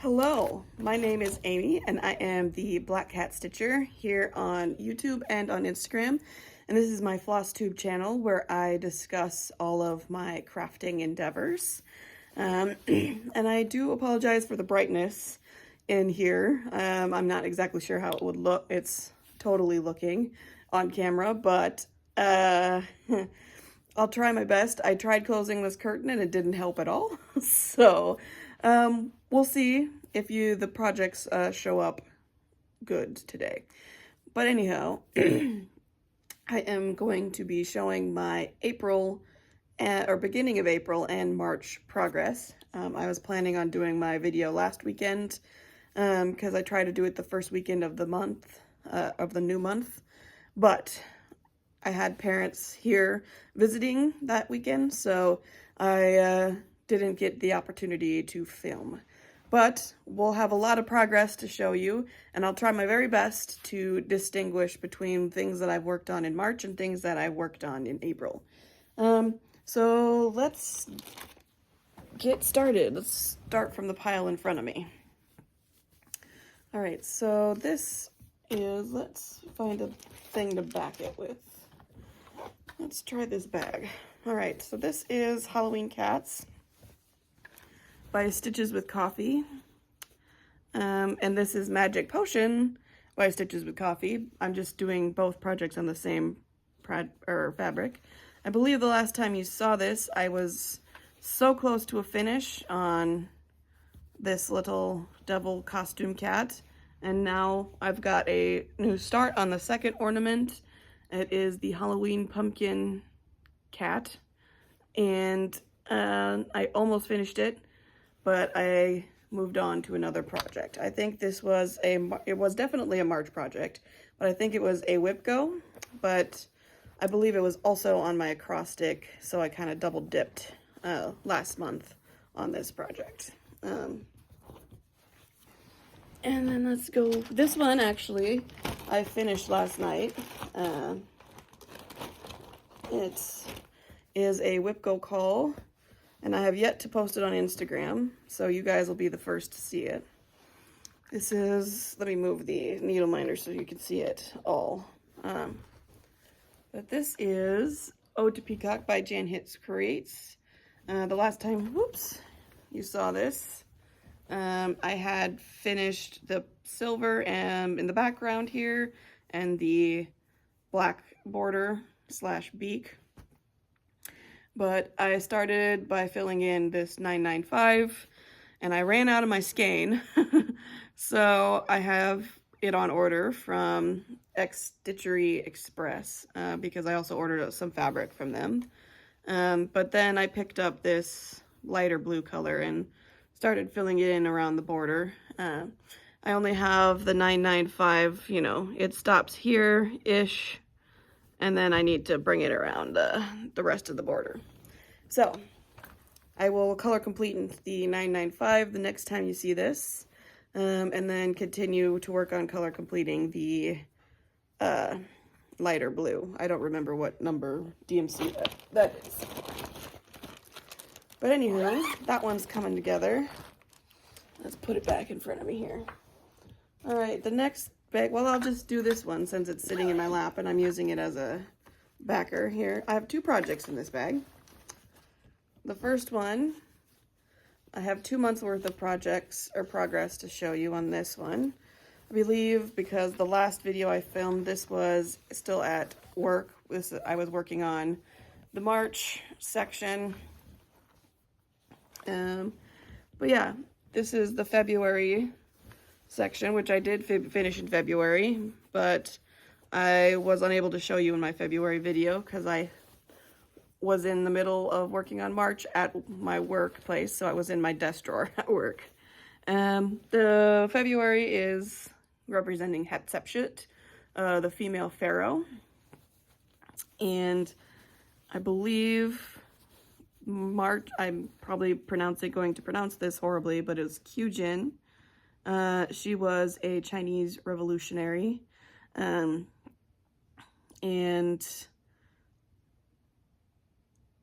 Hello, my name is Amy and I am the Black Cat Stitcher here on YouTube and on Instagram. And this is my Flosstube channel where I discuss all of my crafting endeavors. And I do apologize for the brightness in here. I'm not exactly sure how it would look. It's totally looking on camera, but I'll try my best. I tried closing this curtain and it didn't help at all. So we'll see if the projects show up good today. But anyhow, I am going to be showing my April or beginning of April and March progress. I was planning on doing my video last weekend because I try to do it the first weekend of the month, of the new month. But I had parents here visiting that weekend, so I didn't get the opportunity to film. But we'll have a lot of progress to show you, and I'll try my very best to distinguish between things that I've worked on in March and things that I worked on in April. So let's get started. Let's start from the pile in front of me. All right, so this is, let's find a thing to back it with. Let's try this bag. All right, so this is Halloween Cats by Stitches with Coffee. And this is Magic Potion by Stitches with Coffee. I'm just doing both projects on the same fabric. I believe the last time you saw this, I was so close to a finish on this little devil costume cat. And now I've got a new start on the second ornament. It is the Halloween pumpkin cat. And I almost finished it, but I moved on to another project. I think this was it was definitely a March project, but I think it was a whip go, but I believe it was also on my acrostic, so I kind of double dipped last month on this project. And then let's go, this one actually, I finished last night. It is a whip go call, and I have yet to post it on Instagram, so you guys will be the first to see it. This is, let me move the needle minder so you can see it all. But this is Ode to Peacock by Hicks Creates. The last time, whoops, you saw this, I had finished the silver in the background here and the black border / beak. But I started by filling in this 995 and I ran out of my skein. So I have it on order from Disery Express because I also ordered some fabric from them. But then I picked up this lighter blue color and started filling it in around the border. I only have the 995, you know, it stops here-ish, and then I need to bring it around the rest of the border. So I will color complete the 995 the next time you see this, and then continue to work on color completing the lighter blue. I don't remember what number DMC that is. But anyway, that one's coming together. Let's put it back in front of me here. All right, the next bag, well, I'll just do this one since it's sitting in my lap and I'm using it as a backer here. I have two projects in this bag. The first one, I have 2 months worth of projects or progress to show you on this one. I believe because the last video I filmed, this was still at work. I was working on the March section. But yeah, this is the February section, which I did finish in February, but I was unable to show you in my February video because I was in the middle of working on March at my workplace, so I was in my desk drawer at work. The February is representing Hatshepsut, the female pharaoh, and I believe March, I'm probably going to pronounce this horribly, but it's Kyujin. She was a Chinese revolutionary, and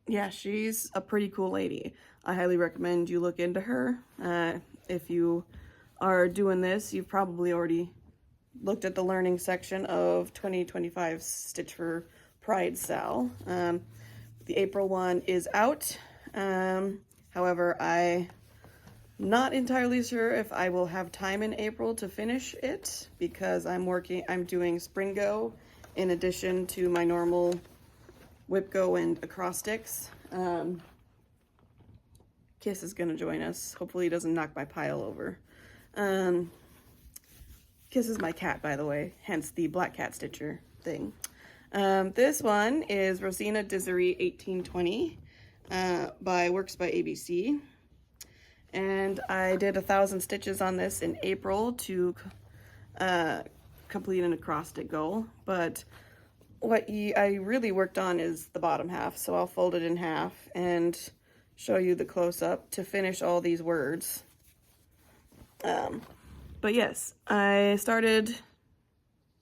yeah, she's a pretty cool lady. I highly recommend you look into her if you are doing this, you've probably already looked at the learning section of 2025 Stitch for Pride SAL. The April one is out. However, I'm not entirely sure if I will have time in April to finish it because I'm doing Spring Go in addition to my normal Whip Go and acrostics. Kiss is gonna join us. Hopefully he doesn't knock my pile over. Kiss is my cat, by the way, hence the black cat stitcher thing. This one is Rosena Disery 1820 by Works by ABC. And I did 1,000 stitches on this in April to complete an acrostic goal. But what I really worked on is the bottom half. So I'll fold it in half and show you the close-up to finish all these words. But yes, I started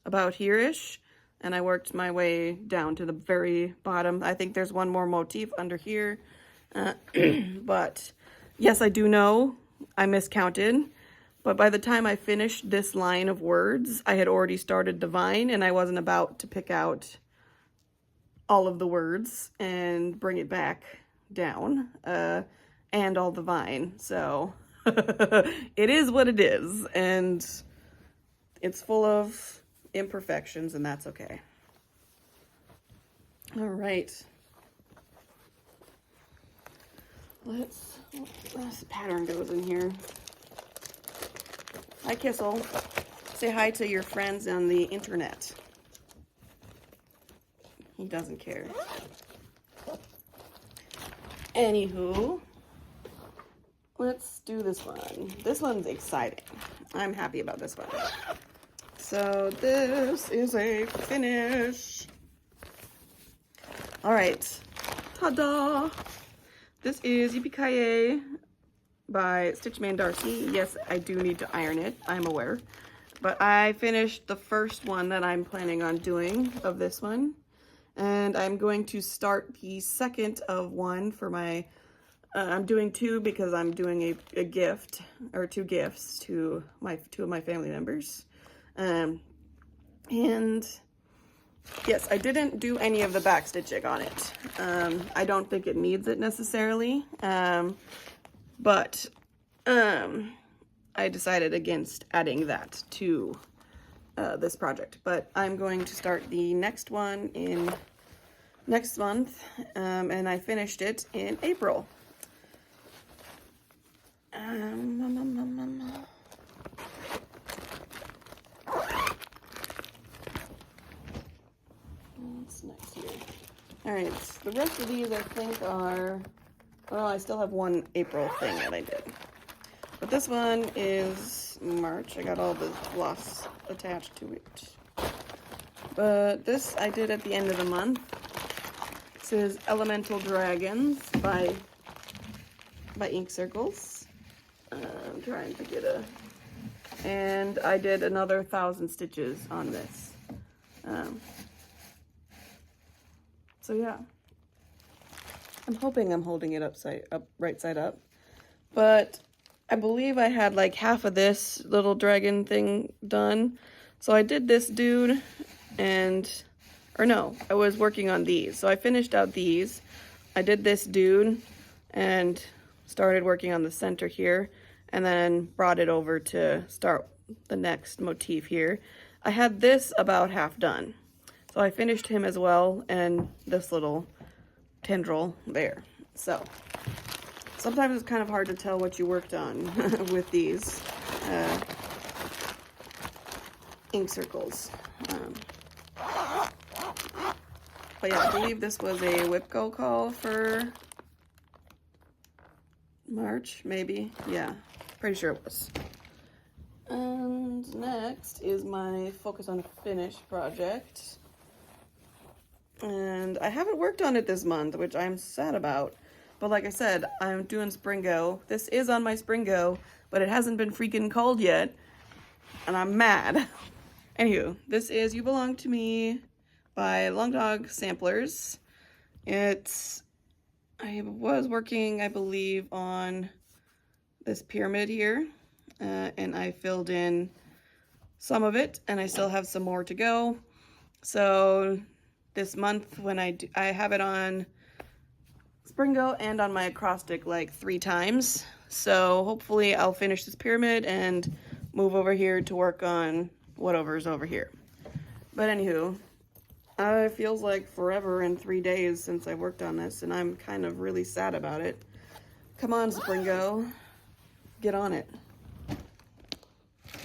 about here-ish, and I worked my way down to the very bottom. I think there's one more motif under here, but yes, I do know I miscounted, but by the time I finished this line of words, I had already started the vine, and I wasn't about to pick out all of the words and bring it back down, and all the vine, so it is what it is, and it's full of imperfections, and that's okay. All right. This pattern goes in here. Hi, Kissel. Say hi to your friends on the internet. He doesn't care. Anywho, let's do this one. This one's exciting. I'm happy about this one. So this is a finish. All right. Ta-da! This is Yipee by Stitchman Darcy. Yes, I do need to iron it. I'm aware. But I finished the first one that I'm planning on doing of this one. And I'm going to start the second of one for my, I'm doing two because I'm doing a gift, or two gifts to two of my family members. And yes, I didn't do any of the back stitching on it. I don't think it needs it necessarily, but I decided against adding that to this project. But I'm going to start the next one in next month, and I finished it in April. What's next here? All right, the rest of these I think are, well, I still have one April thing that I did. But this one is March. I got all the floss attached to it. But this I did at the end of the month. This is Elemental Dragons by Ink Circles. I'm trying to get a... And I did another 1,000 stitches on this. So yeah. I'm hoping I'm holding it right side up. But I believe I had like half of this little dragon thing done. So I did this dude and, or no, I was working on these. So I finished out these. I did this dude and started working on the center here and then brought it over to start the next motif here. I had this about half done. So I finished him as well and this little tendril there. So sometimes it's kind of hard to tell what you worked on with these ink circles. But yeah, I believe this was a Whip Go call for March, maybe. Yeah, pretty sure it was. And next is my Focus on Finish project. And I haven't worked on it this month, which I'm sad about. But like I said, I'm doing Spring Go. This is on my Spring Go, but it hasn't been freaking called yet. And I'm mad. Anywho, this is You Belong to Me by Long Dog Samplers. I was working, I believe, on this pyramid here. and I filled in some of it, and I still have some more to go. So this month when I have it on Springo and on my acrostic like 3 times. So hopefully I'll finish this pyramid and move over here to work on whatever's over here. But anywho, it feels like forever and 3 days since I worked on this, and I'm kind of really sad about it. Come on, Springo. Get on it.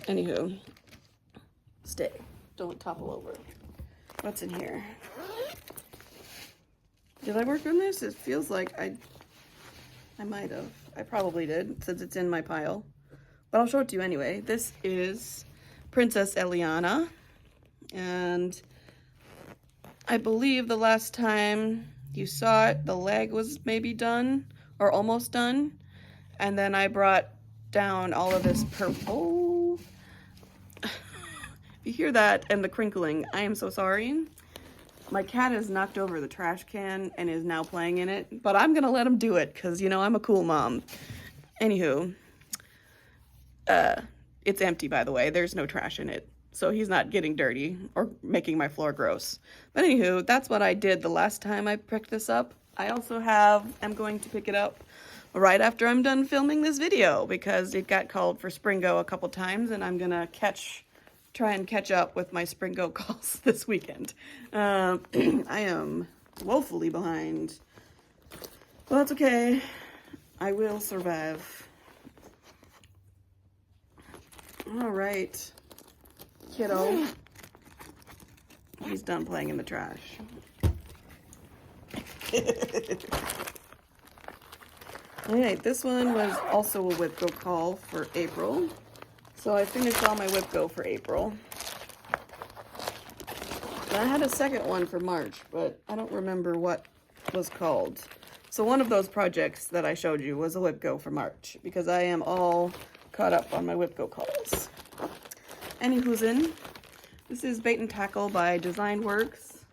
Anywho, stay. Don't topple over. What's in here? Did I work on this? It feels like I might have. I probably did, since it's in my pile. But I'll show it to you anyway. This is Princess Elliana. And I believe the last time you saw it, the leg was maybe done, or almost done. And then I brought down all of this purple. If you hear that and the crinkling, I am so sorry. My cat has knocked over the trash can and is now playing in it, but I'm gonna let him do it because, you know, I'm a cool mom. Anywho, it's empty, by the way. There's no trash in it, so he's not getting dirty or making my floor gross. But anywho, that's what I did the last time I picked this up. I also am going to pick it up right after I'm done filming this video because it got called for Springo a couple times, and I'm gonna try and catch up with my Springo calls this weekend. I am woefully behind. Well, that's okay. I will survive. All right, kiddo. He's done playing in the trash. All right, this one was also a WIPGO call for April. So I finished all my WIPGO for April. And I had a second one for March, but I don't remember what was called. So one of those projects that I showed you was a WIPGO for March, because I am all caught up on my WIPGO calls. Anywho's in. This is Bait and Tackle by Design Works.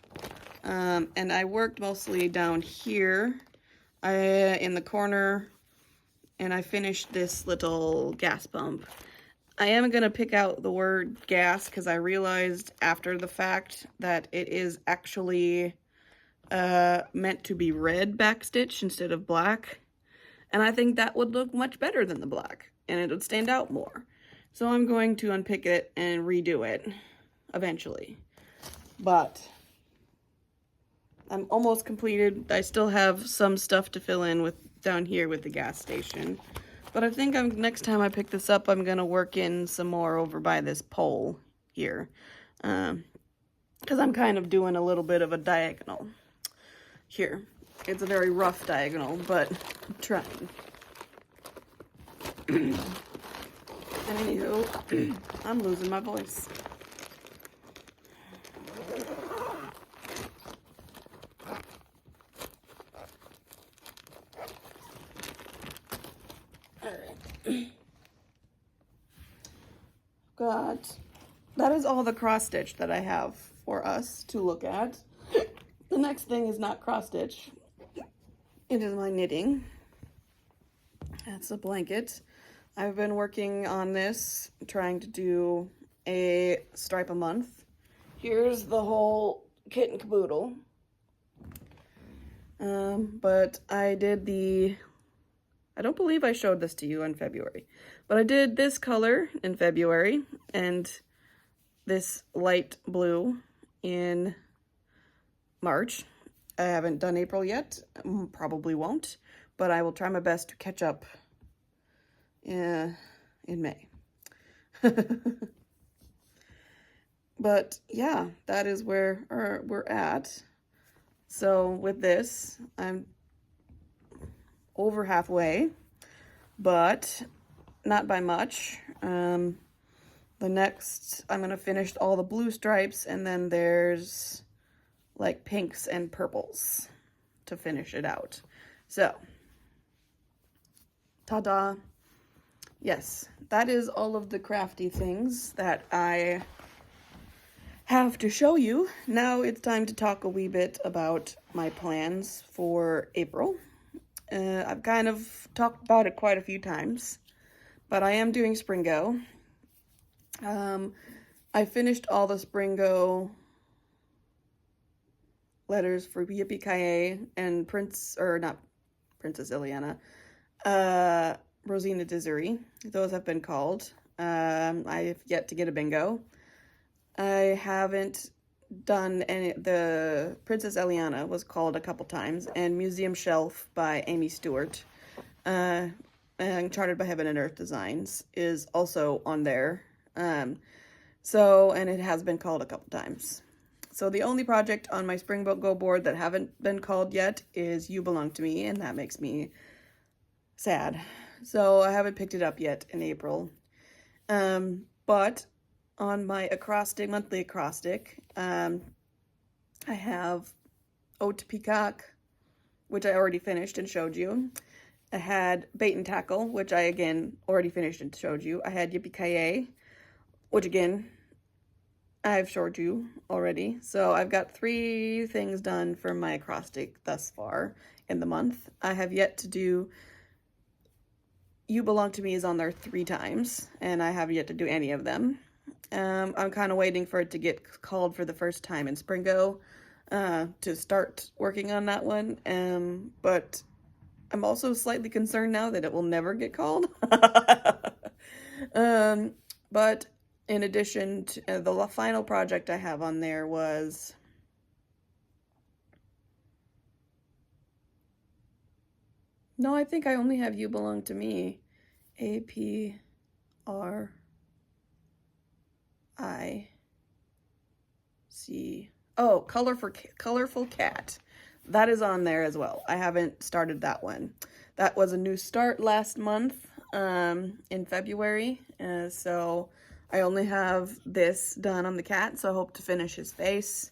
And I worked mostly down here in the corner, and I finished this little gas pump. I am going to pick out the word gas because I realized after the fact that it is actually meant to be red backstitch instead of black. And I think that would look much better than the black, and it would stand out more. So I'm going to unpick it and redo it eventually. But I'm almost completed. I still have some stuff to fill in with down here with the gas station. But I think next time I pick this up, I'm going to work in some more over by this pole here. Because I'm kind of doing a little bit of a diagonal here. It's a very rough diagonal, but I'm trying. And anywho, I'm losing my voice. God, that is all the cross stitch that I have for us to look at. The next thing is not cross stitch. It is my knitting. That's a blanket. I've been working on this, trying to do a stripe a month. Here's the whole kit and caboodle. But I did I don't believe I showed this to you in February, but I did this color in February and this light blue in March. I haven't done April yet, probably won't, but I will try my best to catch up in May. But yeah, that is where we're at. So with this, I'm over halfway, but not by much. The next, I'm gonna finish all the blue stripes, and then there's like pinks and purples to finish it out. So, ta-da. Yes, that is all of the crafty things that I have to show you. Now it's time to talk a wee bit about my plans for April. I've kind of talked about it quite a few times, but I am doing Springo. I finished all the Springo letters for Yipee and not Princess Elliana, Rosena Disery. Those have been called. I have yet to get a bingo. I haven't done any. The Princess Elliana was called a couple times, and Museum Shelf by Amy Stewart, and Charted by Heaven and Earth Designs is also on there. And it has been called a couple times. So the only project on my Springo board that haven't been called yet is You Belong to Me, and that makes me sad. So I haven't picked it up yet in April. But on my monthly acrostic, I have Ode to Peacock, which I already finished and showed you. I had Bait and Tackle, which I again already finished and showed you. I had Yippee, which again I've showed you already. So I've got 3 things done for my acrostic thus far in the month. I have yet to do You Belong to Me is on there 3 times, and I have yet to do any of them. I'm kind of waiting for it to get called for the first time in Springo to start working on that one. But I'm also slightly concerned now that it will never get called. But in addition to the final project I have on there was no, I think I only have You Belong to Me. APRIC. Oh, Colorful Cat. That is on there as well. I haven't started that one. That was a new start last month in February. So I only have this done on the cat, so I hope to finish his face.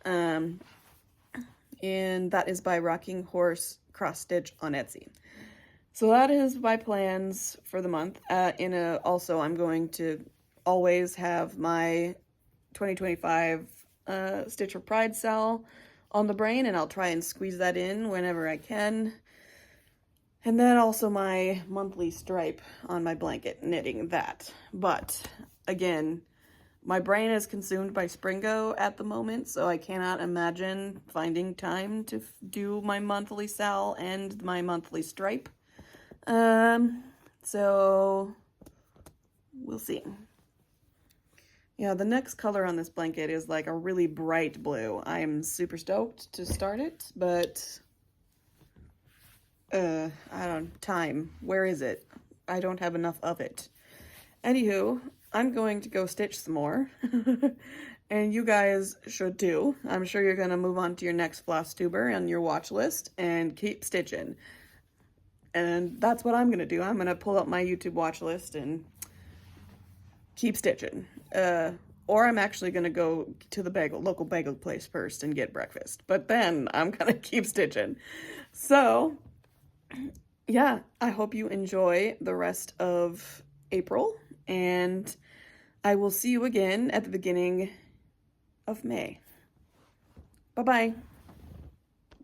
And that is by Rocking Horse Cross Stitch on Etsy. So that is my plans for the month. Also, I'm going to always have my 2025 Stitch for Pride SAL on the brain, and I'll try and squeeze that in whenever I can. And then also my monthly stripe on my blanket, knitting that. But again, my brain is consumed by Springo at the moment, so I cannot imagine finding time to do my monthly SAL and my monthly stripe. So we'll see. Yeah, the next color on this blanket is like a really bright blue. I'm super stoked to start it, but time. Where is it? I don't have enough of it. Anywho, I'm going to go stitch some more. And you guys should too. I'm sure you're going to move on to your next Flosstuber on your watch list and keep stitching. And that's what I'm going to do. I'm going to pull up my YouTube watch list and keep stitching. Or I'm actually going to go to the local bagel place first and get breakfast. But then I'm going to keep stitching. So, yeah, I hope you enjoy the rest of April. And I will see you again at the beginning of May. Bye-bye.